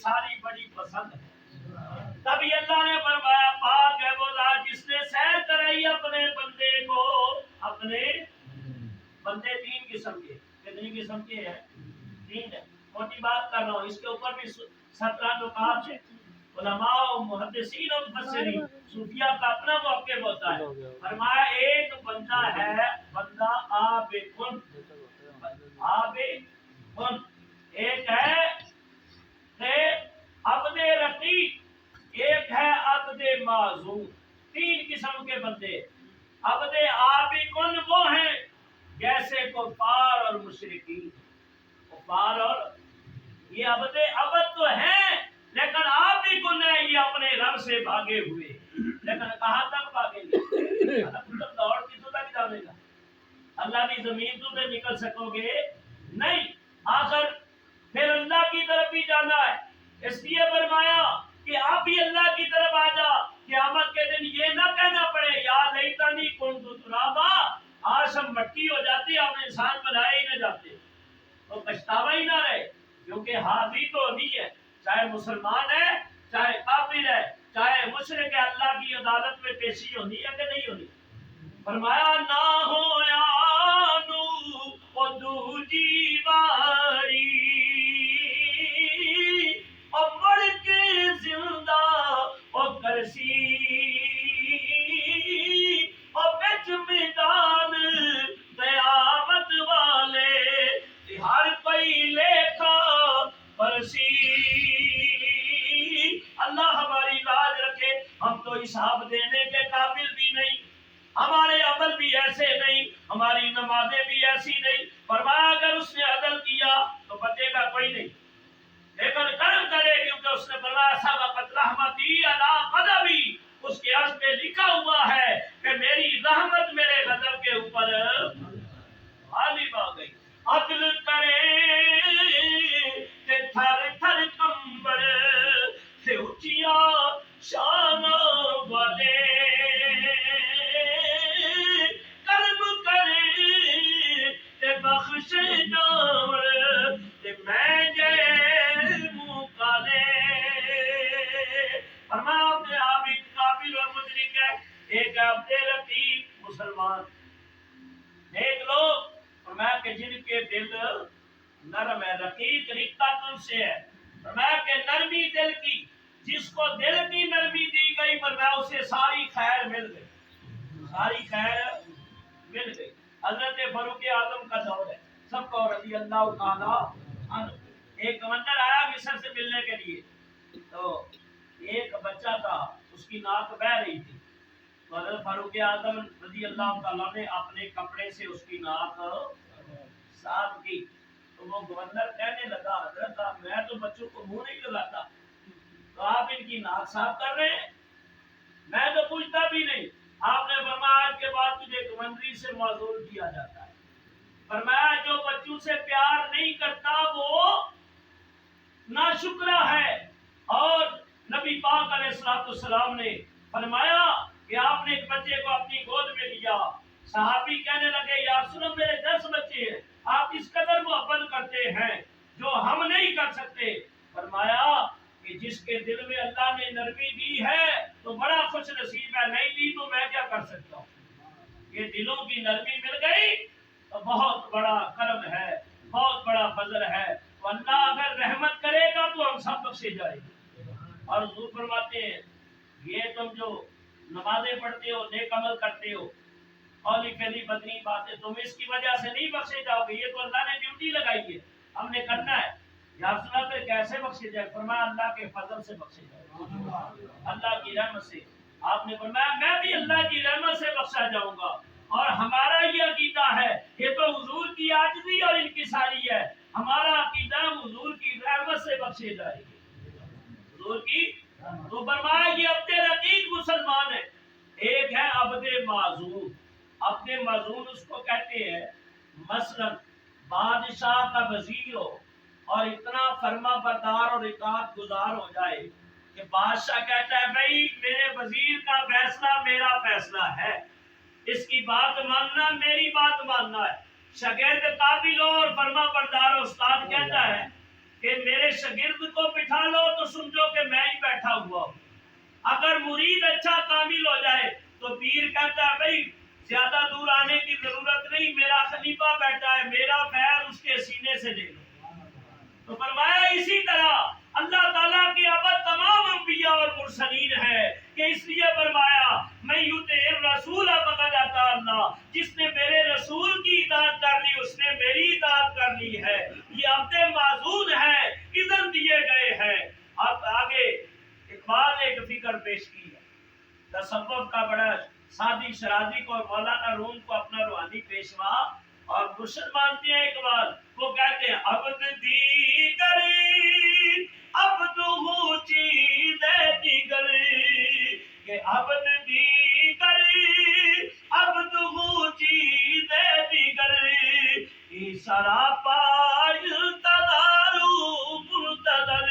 انکساری بڑی پسند ہے۔ تبھی اللہ نے فرمایا پاک ہے وہ ذات جس نے سیر کرائی اپنے بندے کو۔ اپنے بندے تین قسم کے، کتنی قسم کے ہیں؟ تین ہے۔ موٹی بات کر رہا ہوں، اس کے اوپر بھی 17 نکات ہیں۔ علماء و محدثین و مفسرین صوفیاء کا اپنا موقف ہوتا ہے۔ فرمایا ایک بندہ ہے، بندہ آب کن، آب کن، ایک ہے کہ عبد رقیق، ایک ہے عبد معذور۔ تین قسم کے بندے۔ عبد آب کن وہ ہیں جیسے کفار اور مشرکین، کفار اور یہ عبد تو ہیں لیکن آپ بھی کن ہے، یہ اپنے رب سے بھاگے ہوئے، لیکن کہاں تک بھاگیں گے؟ دوڑ کتوں تک جانے گا؟ اللہ کی زمین تو سے نکل سکو گے نہیں، آخر پھر اللہ کی طرف بھی جانا ہے۔ اس لیے فرمایا کہ آپ بھی اللہ کی طرف آ جا، قیامت کے دن یہ نہ کہنا پڑے یا لیتنی کنت ترابا، آج ہم مٹی ہو جاتے، ہم انسان بنائے ہی نہ جاتے، تو پچھتاوا ہی نہ رہے، کیونکہ حاضری تو ہونی ہے، چاہے مسلمان ہے، چاہے کافر ہے، چاہے مشرک ہے، اللہ کی عدالت میں پیشی ہونی ہے کہ نہیں ہونی؟ فرمایا نہ ہویا نو او دوجی باری او مر کے زندہ او کرسی او بچ میدان قیامت والے ہر کوئی لیکھا پرسی۔ اللہ ہماری لاج رکھے، ہم تو حساب دینے کے قابل بھی نہیں، ہمارے عمل بھی ایسے نہیں، ہماری نمازیں بھی ایسی نہیں۔ فرمایا اگر اس نے عدل کیا تو بچے گا کوئی نہیں، لیکن کرم کرے کیونکہ اس نے فرمایا سبقت رحمتی علی غضبی، اس کے عرض پہ لکھا ہوا ہے کہ میری رحمت میرے غضب کے اوپر غالب آ گئی۔ عدل کرے کہ تھر تھر کمبر سے اچیا شان والے، کرم کرے تے بخش جاور تے میں جے منہ کالے۔ فرمایا اپنے آپ ایک قابل اور مدرک ہے، ایک عبد رقیق مسلمان، ایک لوگ فرمایا کہ جن کے دل نرم ہے، رقیق رقتن سے ہے، فرمایا کہ نرمی دل کی، جس کو دل کی نرمی دی گئی، فرمایا اسے ساری خیر مل گئی، ساری خیر مل گئی۔ حضرت فاروق اعظم کا دور ہے، سب کو رضی اللہ تعالیٰ عنہ۔ ایک گورنر آیا مصر سے ملنے کے لیے، تو ایک بچہ تھا، اس کی ناک بہہ رہی تھی، تو حضرت فاروق اعظم رضی اللہ تعالیٰ نے اپنے کپڑے سے اس کی ناک صاف کی، تو وہ گورنر کہنے لگا حضرت میں تو بچوں کو منہ نہیں لگاتا، تو آپ ان کی ناک صاف کر رہے ہیں، میں تو پوچھتا بھی نہیں۔ آپ نے فرمایا آج کے بعد تجھے گورنری سے معزول کیا جاتا ہے۔ فرمایا جو بچوں سے پیار نہیں کرتا وہ ناشکرا ہے۔ اور نبی پاک علیہ السلام نے فرمایا کہ آپ نے ایک بچے کو اپنی گود میں لیا، صحابی کہنے لگے یا رسول اللہ میرے 10 بچے ہیں، آپ اس قدر محبت کرتے ہیں جو ہم نہیں کر سکتے۔ فرمایا کہ جس کے دل میں اللہ نے نرمی دی ہے تو بڑا خوش نصیب ہے، نہیں دی تو میں کیا کر سکتا ہوں؟ یہ دلوں کی نرمی مل گئی تو بہت بڑا کرم ہے، بہت بڑا فضل ہے، تو اللہ اگر رحمت کرے گا تو ہم سب بخشے جائیں گے۔ اور حضور فرماتے ہیں یہ تم جو نمازیں پڑھتے ہو، نیک عمل کرتے ہو، اولی پہلی بدنی باتیں، تم اس کی وجہ سے نہیں بخشے جاؤ گے، یہ تو اللہ نے ڈیوٹی لگائی ہے، ہم نے کرنا ہے۔ یا رسول اللہ پہ کیسے بخشے جائے؟ فرمایا اللہ کے فضل سے بخشے جائے، اللہ کی رحمت سے۔ آپ نے فرمایا میں بھی اللہ کی رحمت سے بخشا جاؤں گا، اور ہمارا یہ عقیدہ ہے، یہ تو حضور کی عاجزی اور انکساری ہے، ہمارا عقیدہ حضور کی رحمت سے بخشے جائے گی، حضور کی۔ تو فرمایا یہ عبد رقیق مسلمان ہے، ایک ہے عبد معذور۔ عبد معذور اس کو کہتے ہیں مثلا بادشاہ کا وزیر ہو اور اتنا فرما بردار اور اطاعت گزار ہو جائے کہ بادشاہ کہتا ہے بھائی میرے وزیر کا فیصلہ میرا فیصلہ ہے، اس کی بات ماننا میری بات ماننا ہے۔ شاگرد قابل ہو اور فرما بردار ہو، استاد کہتا ہے کہ میرے شاگرد کو بٹھا لو تو سمجھو کہ میں ہی بیٹھا ہوا ہوں. اگر مرید اچھا کامل ہو جائے تو پیر کہتا ہے بھائی زیادہ دور آنے کی ضرورت نہیں، میرا خلیفہ بیٹھا ہے، میرا فیض اس کے سینے سے لے لو. تو فرمایا اسی طرح اللہ تعالیٰ کی ابد تمام انبیاء اور مرسلین ہے کہ اس لیے فرمایا میں یطع الرسول فقد اطاع اللہ، جس نے میرے رسول کی اطاعت کر لی اس نے میری اطاعت کر لی ہے. یہ عبد معذور ہے، اذن دیے گئے ہیں. اب آگے اقبال ایک فکر پیش کی ہے تصوف کا بڑا سادی شرازی کو اور مولانا روم کو اپنا روحانی پیشوا اور مرشد مانتے ہیں. اقبال وہ کہتے ہیں عبد دیگر عبد ہو چیز دیگر، کہ عبد دیگر عبد ہو چیز دیگر، سراپا تدارو منتظر.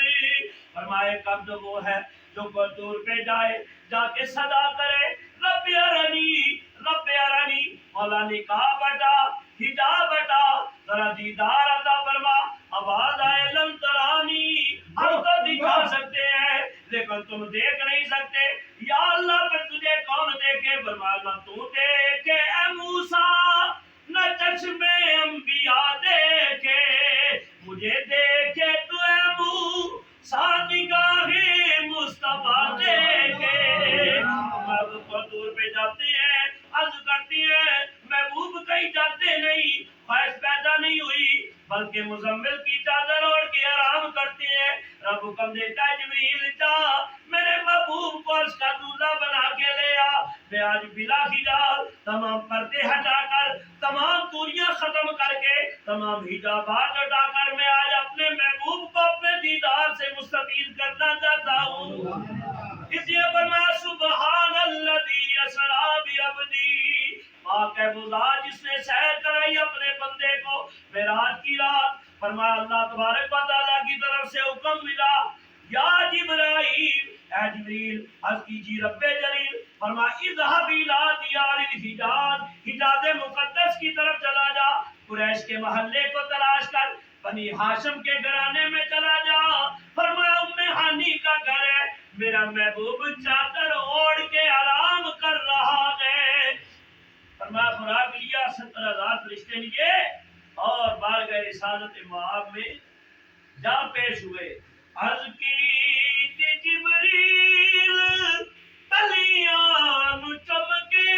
فرمائے قبض وہ ہے جو دور پہ جائے جا کے صدا کرے رب ارنی رب ارنی. مولا نے کہا بیٹا ہجا بیٹا ذرا دیدار عطا فرما. آواز آئے لن ترانی، ہم تو دکھا سکتے ہیں لیکن تم دیکھ نہیں سکتے. یا اللہ پھر تجھے کون دیکھے؟ فرمایا نہ تو دیکھے اے موسیٰ نہ چشم انبیاء دیکھے، مجھے دیکھے تو اے موسیٰ نگاہ مصطفیٰ دیکھے. اب کو دور پہ جاتے ہیں عرض کرتی ہے محبوب کہیں جاتے نہیں، خواہش پیدا نہیں ہوئی بلکہ مزمل کی چادر اوڑھ کے آرام کرتے ہیں. رب حکم دیتا ہے جبریل جا میرے محبوب کو عرش کا دولہا بنا کے لے آ. میں آج بلا حجاب تمام پردے ہٹا کر تمام دوریاں ختم کر کے تمام حجابات ہٹا کر میں آج اپنے محبوب کو اپنے دیدار سے مستفید کرنا چاہتا ہوں. اس لیے فرمایا سبحان الذی اسریٰ بعبدہ، پاک ہے وہ ذات جس نے سیر کرائی اپنے بندے کو معراج کی رات. فرمایا اللہ تبارک و تعالیٰ کی طرف سے حکم ملا یا جبرائیل اے جبریل عرض کیجیے رب جلیل. فرمایا اذهب الى دیار الحجاز، حجاز مقدس کی طرف چلا جا، قریش کے محلے کو تلاش کر، بنی ہاشم کے گھرانے میں چلا جا. فرمایا ام ہانی کا گھر ہے، میرا محبوب چادر اوڑھ کے آرام کر رہا ہے. فرمایا خوراک لیا، 70,000 فرشتے لیے اور بارگاہ رسالت معاب میں جا پیش ہوئے. عرض کی جبریل تلیاں نو چمکے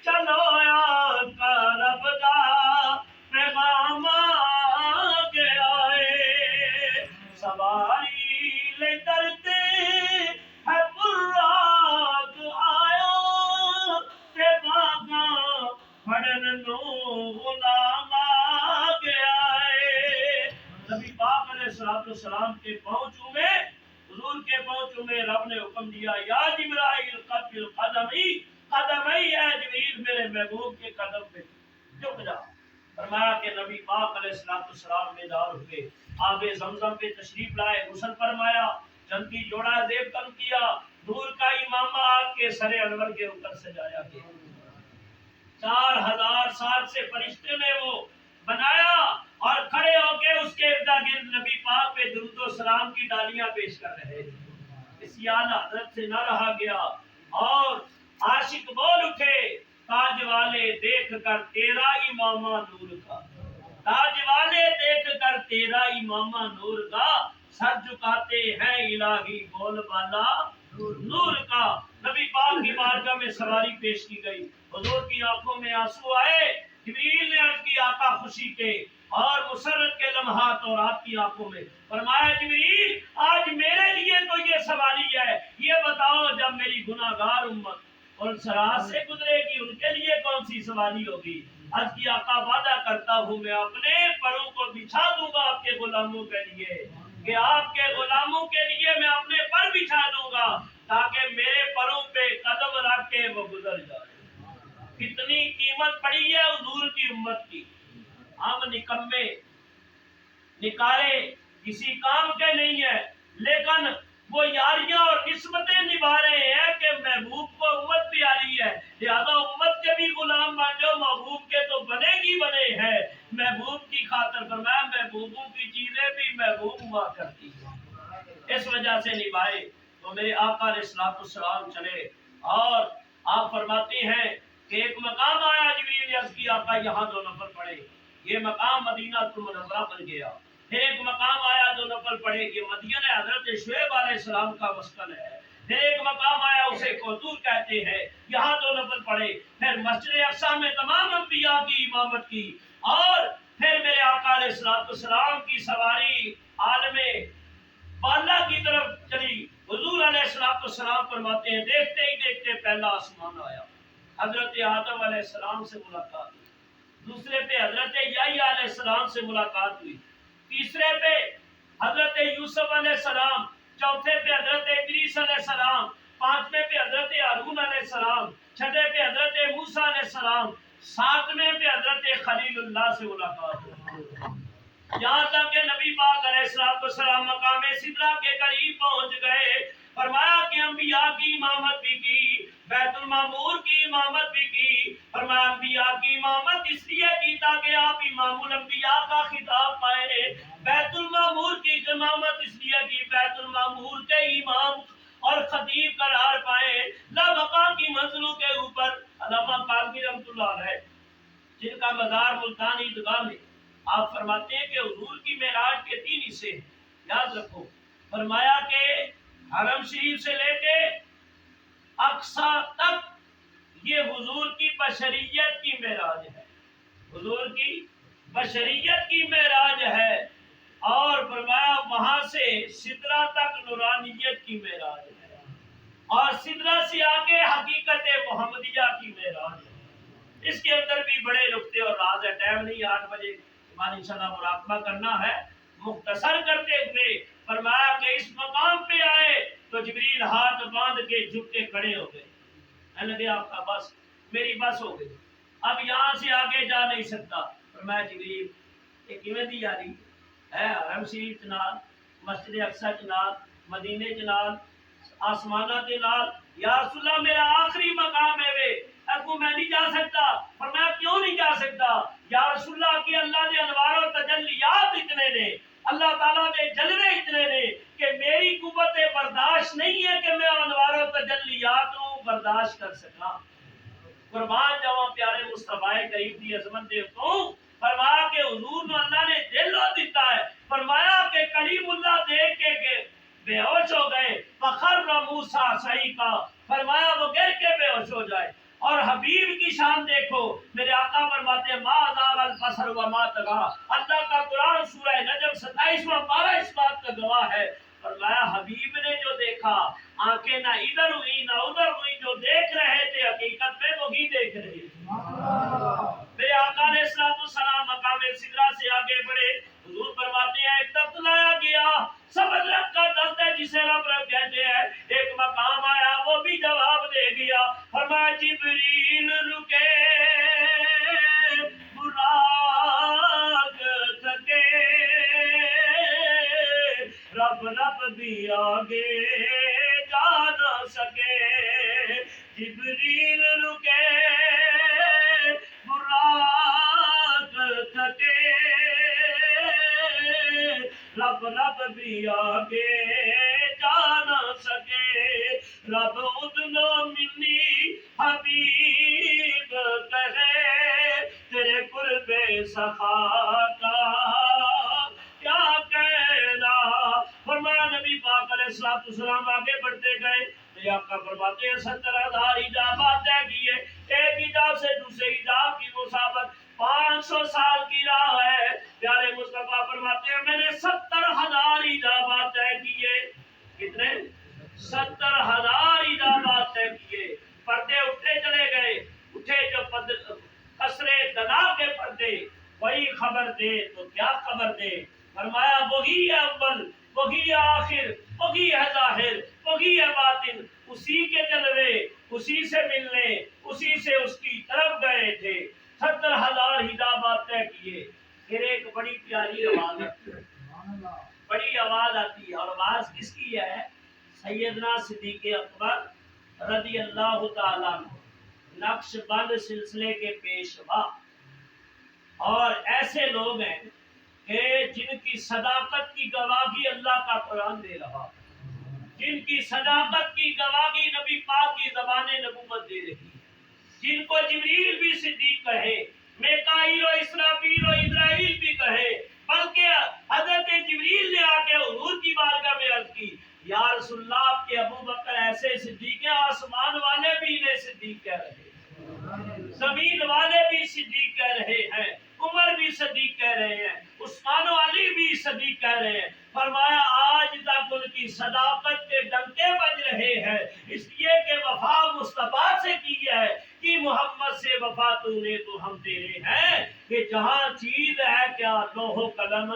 چلو آقا رب دا پیغام آ گیا ہے. سواری لے درتے ہے براق آیا تے باغاں پھڑن نو غلام آ گیا ہے. نبی پاک علیہ السلام کے پہنچوں میں حضور کے پہنچوں میں رب نے حکم دیا یا جبرائیل قبل قدمی قدمی، اے جبریل میرے محبوب کے قدم پہ جھک جا. فرمایا کہ نبی پاک علیہ السلام بیدار ہوئے، آب زمزم پہ تشریف لائے، غسل فرمایا، جنتی جوڑا زیب تن کیا، دور کا امامہ آگ کے سر انور کے اوپر سجایا گیا. 4000 سال سے فرشتے نے وہ بنایا اور کھڑے ہو کے اس کے ارد گرد نبی پاک پہ درود و سلام کی ڈالیاں پیش کر رہے تھے. اس اعلیٰ حضرت سے نہ رہا گیا اور عاشق بول اٹھے تاج والے دیکھ کر تیرا امامہ نور کا، تاج والے دیکھ کر تیرا امامہ نور کا، سر جھکاتے ہیں الہی بول بالا نور کا. نبی پاک کی بارگاہ میں سواری پیش کی گئی، حضور کی آنکھوں میں آنسو آئے. جبریل نے عرض کی آقا خوشی کے اور مسرت کے لمحات اور آپ کی آنکھوں میں. فرمایا جبریل آج میرے لیے تو یہ سواری ہے، یہ بتاؤ جب میری گناہگار امت اور سرات سے گزرے گی ان کے لیے کون سی سواری ہوگی؟ عرض کی آقا وعدہ کرتا ہوں میں اپنے پروں کو بچھا دوں گا آپ کے غلاموں کے لیے، کہ آپ کے غلاموں کے لیے میں اپنے پر بچھا دوں گا تاکہ میرے پروں پہ قدم رکھ کے وہ گزر جائے. کتنی قیمت پڑی ہے حضور کی امت کی. ہم نکمے نکارے کسی کام کے نہیں ہے، لیکن وہ یاریاں اور نسبتیں نبھا رہے ہیں کہ محبوب کو امت پیاری ہے، لہذا امت کے بھی غلام بن جاؤ، محبوب کے تو بنے گی بنے ہیں. محبوب کی خاطر فرمایا محبوبوں کی چیزیں بھی محبوب ہوا کرتی ہیں، اس وجہ سے نبھائے۔ تو میرے آقا علیہ السلام چلے اور آپ فرماتے ہیں کہ ایک مقام آیا، جبریل نے عرض کیا آقا یہاں 2 نفل پڑھے، یہ مقام مدینہ المنورہ بن گیا۔ پھر ایک مقام آیا 2 نفل پڑھے، یہ مدینہ حضرت شعیب علیہ السلام کا مسکن ہے۔ پھر ایک مقام آیا اسے کوثر کہتے ہیں، یہاں 2 نفل پڑھے۔ پھر مسجد اقصی میں تمام انبیاء کی امامت کی، اور پھر میرے آقا علیہ السلام کی سواری عالم بالا کی طرف چلی۔ حضور علیہ السلام فرماتے ہیں دیکھتے ہی دیکھتے پہلا آسمان آیا، حضرت آدم علیہ السلام سے ملاقات ہوئی، دوسرے پہ حضرت یحییٰ علیہ السلام سے ملاقات ہوئی، تیسرے پہ حضرت یوسف علیہ السلام، چوتھے پہ حضرت ادریس علیہ السلام، پانچویں پہ حضرت ہارون علیہ السلام، چھٹے پہ حضرت موسیٰ علیہ السلام، ساتویں پہ حضرت خلیل اللہ سے ملاقات ہوئی، یہاں تک کہ نبی پاک علیہ السلام مقام سدرہ کے قریب پہنچ گئے۔ فرمایا کہ انبیاء کی امامت بھی کی، بیت المعمور کی امامت بھی کی۔ فرمایا انبیاء کی امامت اس لیے کی تاکہ آپ امام الانبیاء کا خطاب پائے، بیت المعمور کی امامت اس لیے کی بیت المعمور کے امام اور خطیب قرار پائے۔ لابقا کی منزلوں کے اوپر علامہ قاضی رحمۃ اللہ علیہ جن کا مزار ملتان عیدگاہ میں، آپ فرماتے ہیں کہ حضور کی معراج کے 3 حصے ہیں، یاد رکھو۔ فرمایا کہ حرم شریف سے لے کے اقصی تک یہ حضور کی بشریت کی معراج ہے، حضور کی بشریت کی معراج ہے، اور فرمایا وہاں سے سدرہ تک نورانیت کی معراج ہے، اور سدرہ سے آگے حقیقت محمدیہ کی معراج ہے۔ اس کے اندر بھی بڑے نقطے اور راز ہے، ٹائم نہیں، 8 بجے ہمارا انشاءاللہ مراقبہ کرنا ہے۔ مختصر کرتے ہوئے فرمایا کہ اس مقام پہ آئے تو جبریل ہاتھ باندھ کے جھک کے کھڑے ہو گئے، میں نے کہا آپ کا بس، میری بس ہو گئی، اب یہاں سے آگے جا نہیں سکتا۔ فرمایا جبریل یہ کیویں دی جا رہی ہے، حرم شریف نال، مسجد اقصی نال، مدینے نال، آسمانہ کے نال، یا رسول اللہ میرا آخری مقام ہے وے، ابو میں نہیں جا سکتا۔ فرمایا کیوں نہیں جا سکتا؟ یا رسول اللہ کی اللہ دے انوار و تجلیات اتنے نے، اللہ تعالیٰ دے جلوے اتنے نے کہ میری قوت برداشت نہیں ہے کہ میں انوار و تجلیات کو برداشت کر سکا۔ قربان جاواں پیارے مصطفیٰ کریم دی عظمت دے تو فرمایا کہ حضور نے اللہ نے دل و دیتا ہے۔ فرمایا کہ کلیم اللہ دیکھ کے بے ہوش ہو گئے، فخر موسیٰ صعیقا، فرمایا وہ گر کے بے ہوش ہو جائے۔ اور حبیب کی شان دیکھو، میرے آقا فرماتے ہیں ما زاغ البصر وما طغی، اللہ کا قرآن سورہ نجم 27واں پارہ اس بات کا گواہ ہے۔ فرمایا حبیب نے جو دیکھا، آنکھیں نہ ادھر ہوئی نہ ادھر ہوئی، جو دیکھ رہے تھے حقیقت میں وہی دیکھ رہے تھے۔ میرے آقا علیہ السلام مقام سدرہ سے آگے بڑھے، حضور فرماتے ہیں ایک درخت لایا گیا، سبز رنگ کا درخت ہے جسے رب کہتے ہیں، ایک مقام آیا وہ بھی جواب دے گیا۔ فرمایا جبریل رکے براق تھکے، رب بھی آگے جا نہ سکے، جبریل رکے براق تھکے، رب بھی آگے جا نہ سکے، رب ادنو منی حبیب کہے، تیرے قرب سخا کا کیا کہنا۔ فرمایا نبی پاک علیہ السلام آگے بڑھتے گئے، میرے آقا فرماتے ہیں 70,000 ایجابات طے کیے، ایک ایجاب سے دوسرے ایجاب کی مسافت 500 سال کی راہ ہے۔ پیارے مصطفیٰ فرماتے ہیں میں نے 70,000 ایجابات طے کیے، کتنے؟ 70,000 ایجابات طے کیے۔ پردے اٹھتے چلے گئے، اٹھے جو قصرے دنا کے پردے، وہی خبر دے تو کیا خبر دے۔ فرمایا وہی ہے اول، وہی ہے آخر، وہی ہے ظاہر، وہی ہے باطن، اسی کے جلوے، اسی سے ملنے، اسی سے اس کی طرف گئے تھے۔ 70,000 حجابات طے کیے۔ پھر ایک بڑی پیاری آواز آتی ہے، بڑی آواز آتی ہے، اور آواز کس کی ہے؟ سیدنا صدیق اکبر رضی اللہ تعالیٰ عنہ، نقش بند سلسلے کے پیشوا، اور ایسے لوگ ہیں کہ جن کی صداقت کی گواہی اللہ کا قرآن دے رہا، جن کی صداقت کی گواہی نبی پاک کی زبان نبوت دے رہی، جن کو جبریل بھی صدیق کہے، میکائیل و اسرافیل و اسرائیل بھی کہے، بلکہ حضرت جبریل نے آ کے حضور کی بارگاہ میں عرض کی، یا رسول اللہ آپ کے ابو بکر ایسے صدیق ہیں، آسمان والے بھی انہیں صدیق کہہ رہے ہیں، زمین والے بھی صدیق کہہ رہے ہیں، عمر بھی صدیق کہہ رہے ہیں، عثمان و علی بھی صدیق کہہ رہے ہیں۔ فرمایا آج تک ان کی صداقت کے ڈنکے بج رہے ہیں، اس لیے کہ وفا مصطفیٰ سے کی ہے، کہ محمد سے وفا تو نے تو ہم تیرے ہیں، کہ جہاں چیز ہے کیا لوح و قلم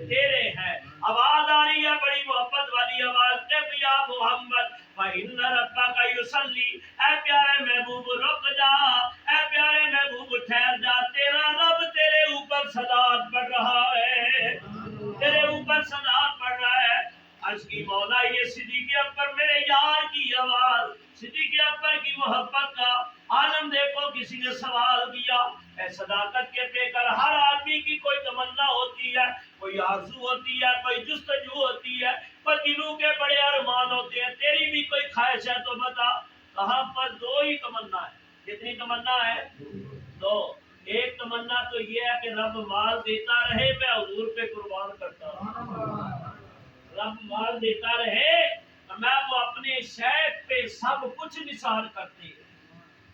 تیرے ہیں۔ آواز آ رہی ہے بڑی محبت والی آواز، جب یا محمد فَإِنَّ رَبَّكَ يُصَلِّي، اے پیارے محبوب رک جا، اے پیارے محبوب ٹھہر جا، تیرا رب تیرے اوپر صلوات پڑھ رہا ہے، تیرے اوپر صلوات پڑھ رہا ہے۔ عرض کی مولا یہ صدیق اکبر میرے یار کی آواز، صدیق اکبر کی محبت کا عالم دیکھو۔ کسی نے سوال کیا، اے صداقت کے پیکر، ہر آدمی کی کوئی تمنا ہوتی ہے، کوئی آرزو ہوتی ہے، کوئی جستجو ہوتی ہے، کوئی دلوں کے بڑے ارمان ہوتے ہیں، تیری بھی کوئی خواہش ہے تو بتا۔ کہاں پر دو ہی تمنا ہے۔ کتنی تمنا ہے؟ دو۔ ایک تمنا تو یہ ہے کہ رب مال دیتا رہے، میں حضور پہ قربان کرتا ہوں، رب مال دیتا رہے میں وہ اپنے شیخ پہ سب کچھ نثار کرتے ہیں،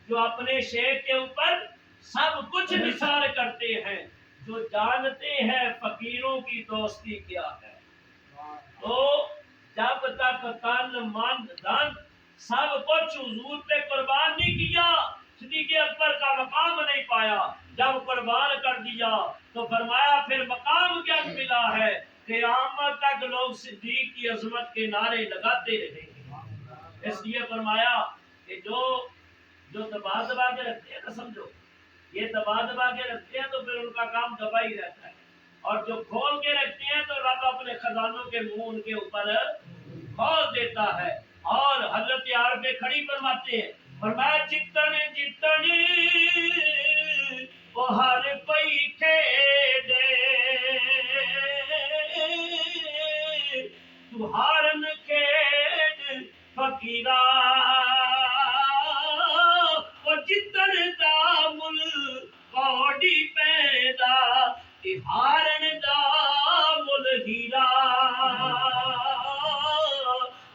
جو اپنے شیخ کے اوپر سب کچھ نثار کرتے ہیں، جو جانتے ہیں فقیروں کی دوستی کیا ہے۔ تو جب تک تن من دھن سب کچھ حضور پہ قربان نہیں کیا، صدیق اکبر کا مقام نہیں پایا۔ جب قربان کر دیا تو فرمایا پھر مقام کیا ملا ہے؟ قیامت تک لوگ صدیق کی عظمت کے نعرے لگاتے رہیں گے۔ اس لیے فرمایا کہ جو دبا دبا کے رکھتے ہیں نا، سمجھو یہ دبا دبا کے رکھتے ہیں تو پھر ان کا کام دبا ہی رہتا ہے، اور جو کھول کے رکھتے ہیں تو رب اپنے خزانوں کے منہ ان کے اوپر کھول دیتا ہے۔ اور حضرت عارف کھڑی فرماتے ہیں، فرمایا جتنے جتنے وہ ہر کوئی کھیڑے تو ہارن کھیڑ فقیرا، وہ جتن دامل کوڑی پیدا ہارن دامل ہیرا۔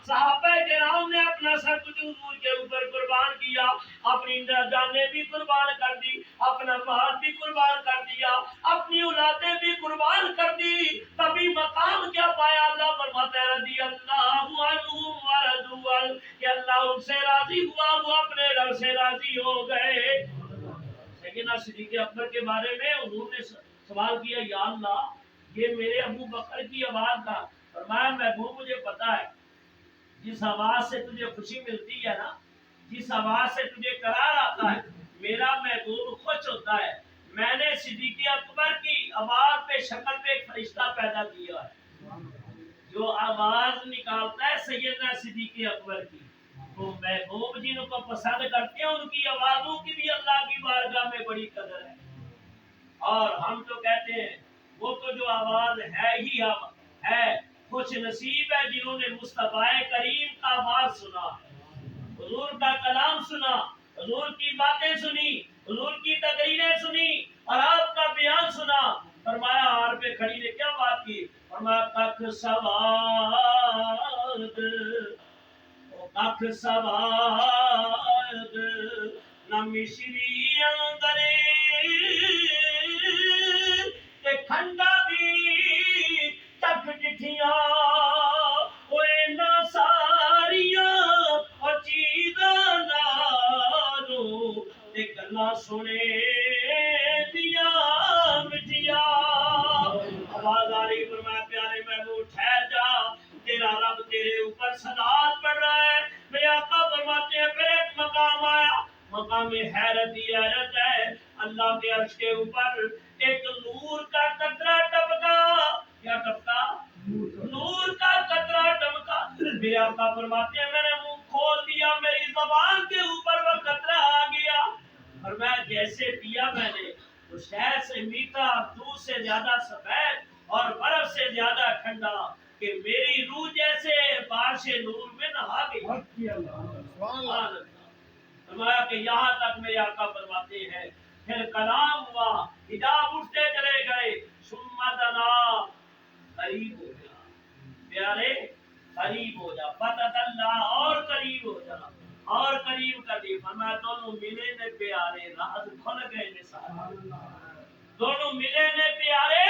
صحابہ کرام نے اپنا سب کچھ حضور کے اوپر قربان کیا، اپنی جانیں بھی قربان کر دی، اپنا مال بھی قربان کر دیا، اپنی اولادیں بھی قربان کر دی، تبھی مقام کیا پایا؟ اللہ فرماتا ہے رضی اللہ عنہم ورضوا عنہ، کہ اللہ ان سے راضی ہوا، وہ اپنے رب سے راضی ہو گئے۔ سیدنا صدیق اکبر کے بارے میں حضور نے سوال کیا، یا اللہ یہ میرے ابو بکر کی آواز تھا۔ فرمایا محبوب مجھے پتا ہے جس آواز سے تجھے خوشی ملتی ہے نا، جس آواز سے تجھے قرار آتا ہے، میرا محبوب خوش ہوتا ہے۔ میں نے صدیق اکبر کی آواز پہ شکل پہ ایک فرشتہ پیدا کیا ہے جو آواز نکالتا ہے سیدنا صدیق اکبر کی، تو محبوب جن کو پسند کرتے ہیں ان کی آوازوں کی بھی اللہ کی بارگاہ میں بڑی قدر ہے۔ اور ہم تو کہتے ہیں وہ تو جو آواز ہے ہی ہے، خوش نصیب ہے جنہوں نے مصطفیٰ کریم کا آواز سنا، حضور کا کلام سنا، حضور کی باتیں سنی، حضور کی تقریریں سنی اور آپ کا بیان سنا۔ فرمایا عارف کھڑی نے کیا بات کی؟ فرمایا کخ سواد نہ مشری اندرے تے کھنڈا بھی تک جٹھیاں ہوئے نہ ساریاں اور چیزاں ناروں تے گلا سنے دیا مٹھیا۔ آواز آ رہی، فرمایا پیارے محبوب ٹھہر جا، تیرا رب تیرے اوپر صلوات پڑھ رہا ہے۔ میرے آقا فرماتے ہیں پھر ایک مقام آیا، مقام حیرت ہی حیرت ہے، اللہ کے عرش کے اوپر ایک نور کا قطرہ ٹپکا۔ کیا ٹپکا؟ نور کا قطرہ ٹپکا۔ میرے آقا فرماتے ہیں میں نے منہ کھول دیا، میری زبان کے اوپر وہ قطرہ آ گیا، اور میں جیسے پیا میں نے تو شہد سے میٹھا، دودھ سے زیادہ سفید اور برف سے زیادہ ٹھنڈا، کہ میری روح جیسے بارش نور میں نہا گئی۔ فرمایا کہ یہاں تک میرے آقا فرماتے ہیں پھر کلام ہوا، حجاب اٹھتے چلے گئے، ثم دنا، قریب ہو جا پیارے، قریب ہو جا، فتح اللہ، اور قریب ہو جا، اور قریب کر دی۔ فرمایا دونوں ملے نے پیارے، راز کھل گئے نثارے، دونوں ملے نے پیارے،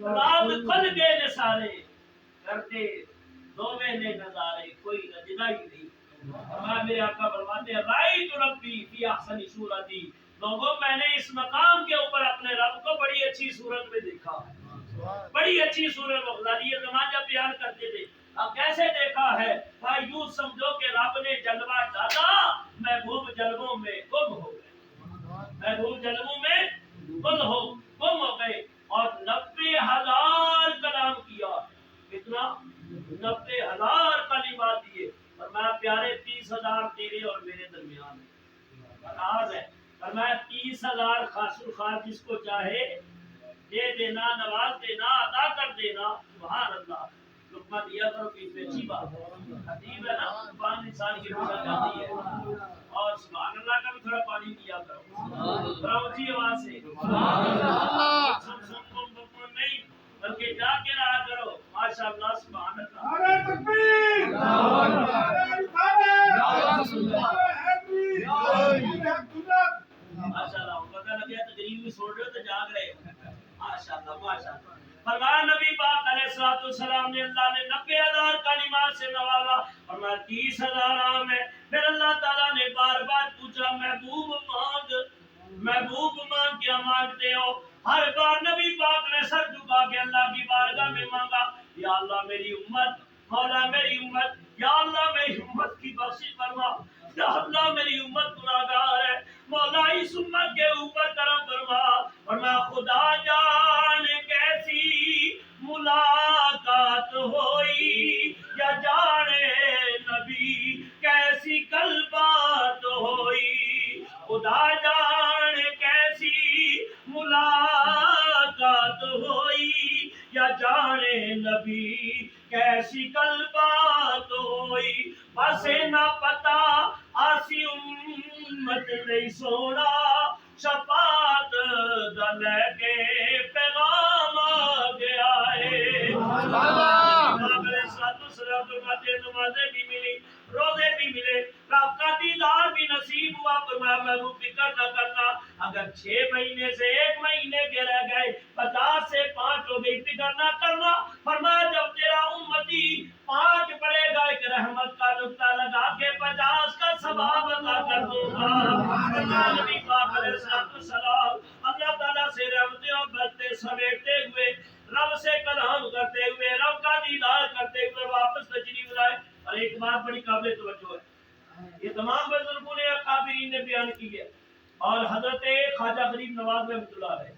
راز کھل گئے نثارے، کرتے دونوں نے نظارے، کوئی رجنا ہی نہیں۔ فرمایا میرے آقا فرماتے ہیں رائیت ربی فی احسن صورتی، لوگوں میں نے اس مقام کے اوپر اپنے رب کو بڑی اچھی صورت میں دیکھا، بڑی اچھی صورت میں۔ غزالی زمان جب بیان کرتے تھے اب کیسے دیکھا ہے، بھائی یوں سمجھو کہ رب نے جلوہ ڈالا، محبوب جلووں میں گم ہو گئے، محبوب جلووں میں گم ہو گئے، اور 90,000 کلام کیا، کتنا؟ 90,000 کلمات دیے، فرمایا پیارے 30,000 تیرے اور میرے درمیان راز ہے۔ فرمایا 30,000 خاص خاص جس کو چاہے دے دینا، نواز دینا، عطا کر دینا، سبحان اللہ۔ لقمہ دیا کرو کہ اس میں اچھی بات ہے، عجیب ہے نا، زبان انسان کی روشن جاتی ہے، اور سبحان اللہ کا بھی تھوڑا پانی دیا کرو، تھوڑا اونچی آواز سے سن نہیں بلکہ جا کے رہا کرو، ماشاء اللہ، سبحان اللہ، نعرہ تکبیر، ماشاء اللہ، پتہ لگیا تقریر بھی سن رہے ہو تو جاگ رہے ہو، ماشاء اللہ ماشاء اللہ۔ فرمایا نبی پاک علیہ الصلوۃ والسلام نے اللہ نے 90,000 کلمات سے نوازا، فرمایا 30,000 عام ہے۔ پھر اللہ تعالیٰ نے بار بار پوچھا محبوب مانگ، کیا مانگتے ہو؟ ہر بار نبی پاک نے سر جھکا کے اللہ کی بارگاہ میں مانگا، یا اللہ میری امت، مولا میری امت، یا اللہ میری امت کی بخشش فرما، یا اللہ میری امت گناہگار ہے، مولا اس امت کے اوپر کرم فرما۔ فرمایا خدا جان کیسی ملاقات ہوئی، یا جانے نبی کیسی کل بات ہوئی، خدا جان کیسی ملاقات ہوئی، یا جانے نبی کیسی کل بات ہوئی، بس نہ پتا آسی امت نہیں سونا، شفاعت دا لے کے پیغام آ گیا ہے۔ نمازیں بھی ملی، روزے بھی ملے، رب کا دیدار بھی نصیب ہوا۔ فرمایا محبوب فکر نہ کرنا، اگر 6 مہینے سے 1 مہینے کے رہ گئے، 50 سے 5 ہو گئی، فکر نہ کرنا۔ فرمایا جب تیرا امتی 5 پڑے گا، ایک رحمت کا نقطہ لگا کے 50 کا ثواب عطا کر دوں گا۔ فرمایا نبی پاک علیہ السلام اللہ تعالیٰ سے رحمتیں اور برکتیں سمیٹتے ہوئے، رب سے کلام کرتے ہوئے، رب کا دیدار کرتے ہوئے واپس تشریف لائے۔ اور ایک بات بڑی قابل توجہ ہے، یہ تمام بزرگوں نے اکابرین نے بیان کی ہے، اور حضرت خواجہ غریب نواز رحمۃ اللہ علیہ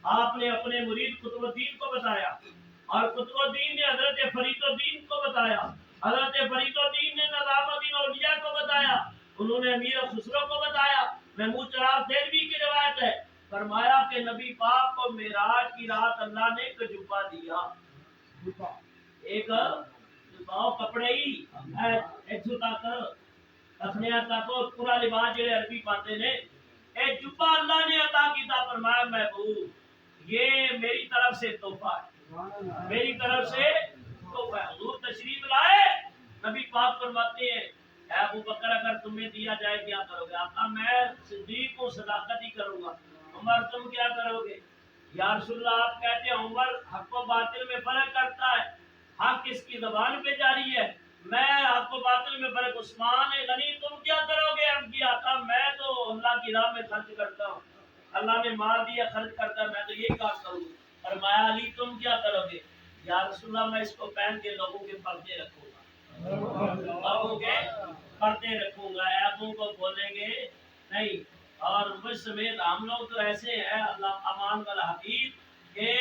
آپ نے اپنے مرید قطب الدین کو بتایا، اور قطب الدین نے حضرت فرید الدین کو بتایا، حضرت فرید الدین نے نظام الدین اولیاء کو بتایا، انہوں نے امیر خسرو کو بتایا۔ محمود چراغ دہلوی کی روایت ہے، فرمایا کہ نبی پاک کو معراج کی رات اللہ نے ایک جبہ دیا، ایک کپڑے ہی جوتا کر اپنے تک پورا لباس جڑے عربی پاتے نے، ایک جبہ اللہ نے عطا کیتا۔ فرمایا محبوب یہ میری طرف سے تحفہ ہے، میری طرف سے تحفہ ہے۔ حضور تشریف لائے، نبی پاک فرماتے ہیں اے ابو بکر اگر تمہیں دیا جائے کیا کرو گے؟ آقا میں صدیق کو صداقت ہی کروں گا۔ عمر تم کیا کرو گے؟ یا رسول اللہ آپ کہتے ہیں عمر حق و باطل میں فرق کرتا ہے، حق اس کی زبان پہ جاری ہے، میں حق و باطل میں فرق۔ عثمان غنی تم کیا کرو گے؟ عرض کیا آقا میں تو اللہ کی راہ میں خرچ کرتا ہوں، اللہ نے مال دیا خرچ کرتا ہے، میں تو یہی کام کروں گا۔ فرمایا علی تم کیا کرو گے؟ یا رسول اللہ میں اس کو پہن کے لوگوں کے پردے رکھوں گا، لوگوں کے پردے رکھوں گا، ایبوں کو بولیں گے نہیں۔ اور مجھ سمیت ہم لوگ تو ایسے ہیں اللہ امان والا حبیب کہ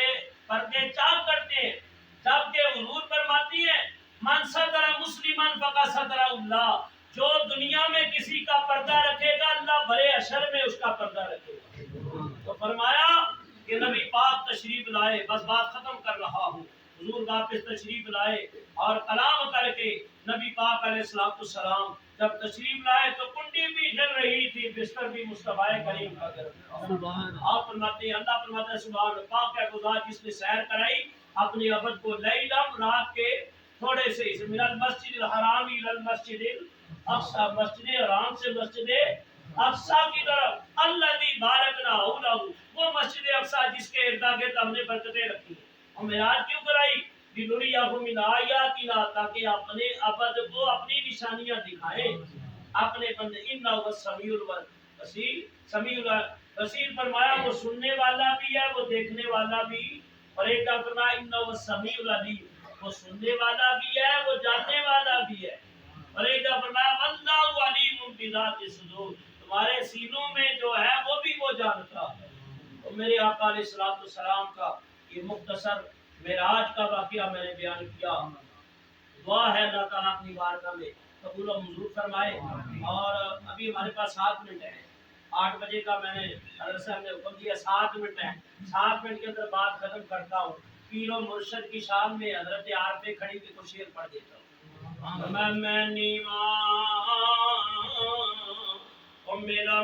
پردے چاک کرتے ہیں، جبکہ حضور فرماتی ہے من ستر مسلمان فقط ستر اللہ، جو دنیا میں کسی کا پردہ رکھے گا اللہ بڑے اشر میں اس کا پردہ رکھے گا۔ تو فرمایا کہ نبی پاک تشریف لائے، بس بات ختم کر رہا ہوں، حضور واپس تشریف لائے اور کلام کر کے نبی پاک علیہ السلام جب تشریف لائے تو کنڈی بھی جل رہی تھی، بستر بھی مصطفیٰ کریم کا گر آپ فرماتے ہیں، اللہ فرماتا ہے سبحان پاک ہے خدا جس نے سیر کرائی اپنے عبد کو لیلم رات کے تھوڑے سے من المسجد الحرام الى المسجد الاقصی، مسجد حرام سے مسجد اقصی کی طرف، الذی بارکنا حولہ، وہ مسجد اقصی جس کے ارد گرد ہم نے برکتیں رکھی ہیں۔ اور معراج کیوں کرائی؟ لنریہ من آیاتنا، تاکہ اپنے عبد کو اپنی نشانیاں دکھائے، اپنے بندے انہ هو السمیع البصیر، سمیع البصیر فرمایا وہ سننے والا بھی ہے، وہ دیکھنے والا بھی، اور ایک دفعہ فرمایا انہ هو السمیع العلیم، وہ سننے والا بھی ہے، وہ جاننے والا بھی ہے، اور ایک دفعہ فرمایا واللہ علیم بذات الصدور، تمہارے سینوں میں جو ہے وہ بھی وہ جانتا ہے۔ تو میرے آقا علیہ السلام کا یہ مختصر معراج کا واقعہ میں نے بیان کیا۔ دعا ہے اللہ تعالیٰ اپنی بارگاہ میں قبول و منظور فرمائے۔ اور ابھی ہمارے پاس 7 منٹ ہیں، 8 بجے کا میں نے حضرت صاحب نے حکم دیا، 7 منٹ ہیں، 7 منٹ کے اندر بات ختم کرتا ہوں۔ پیر و مرشد کی شان میں حضرت عارف کھڑی کے کچھ شعر پڑھ دیتا ہوں۔ میں نیواں میرا